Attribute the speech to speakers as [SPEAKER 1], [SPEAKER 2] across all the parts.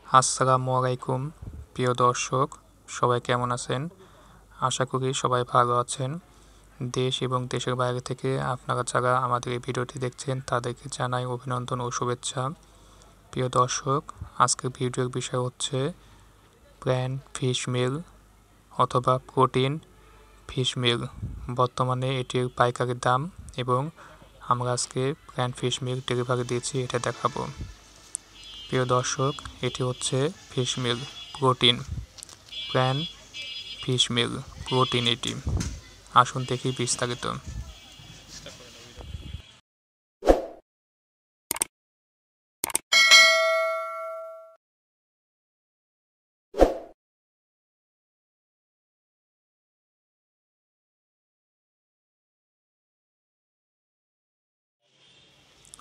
[SPEAKER 1] আসসালামু আলাইকুম প্রিয় দর্শক, সবাই কেমন আছেন? আশা করি সবাই ভালো আছেন। দেশ এবং দেশের বাইরে থেকে আপনারা যারা আমাদের এই ভিডিওটি দেখছেন তাদেরকে জানাই অভিনন্দন ও শুভেচ্ছা। প্রিয় দর্শক, আজকের ভিডিওর বিষয় হচ্ছে প্ল্যান্ট ফিশ মিল অথবা প্রোটিন ফিশ মিল। বর্তমানে এটির পাইকারি দাম এবং আমরা আজকে প্ল্যান্ট ফিশ মিল ডেলিভারি দিয়েছি, এটা দেখাবো। প্রিয় দর্শক, এটি হচ্ছে fish meal protein, plant fish meal protein. এটি আসুন দেখি বিস্তারিত।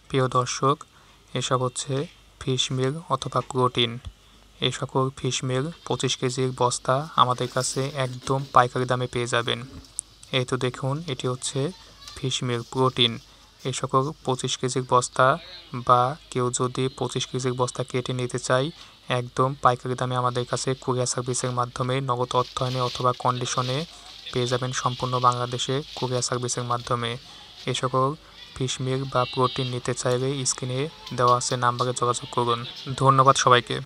[SPEAKER 1] প্রিয় দর্শক, এসব হচ্ছে ফিশ মিল অথবা প্রোটিন। এই সকল ফিশ মিল 25 কেজির বস্তা আমাদের কাছে একদম পাইকারি দামে পেয়ে যাবেন। এই তো দেখুন, এটি হচ্ছে ফিশ মিল প্রোটিন। এই সকল 25 কেজির বস্তা বা কেউ যদি 25 কেজির বস্তা কেটে নিতে চায়, একদম পাইকারি দামে আমাদের কাছে কুরিয়ার সার্ভিসের মাধ্যমে নগদ অর্থায়নে অথবা কন্ডিশনে পেয়ে যাবেন সম্পূর্ণ বাংলাদেশে কুরিয়ার সার্ভিসের মাধ্যমে। এই সকল ফিশ মিল বা প্রোটিন নিতে চাইলে স্ক্রিনে দেওয়া আছে নাম্বারে যোগাযোগ করুন। ধন্যবাদ সবাইকে।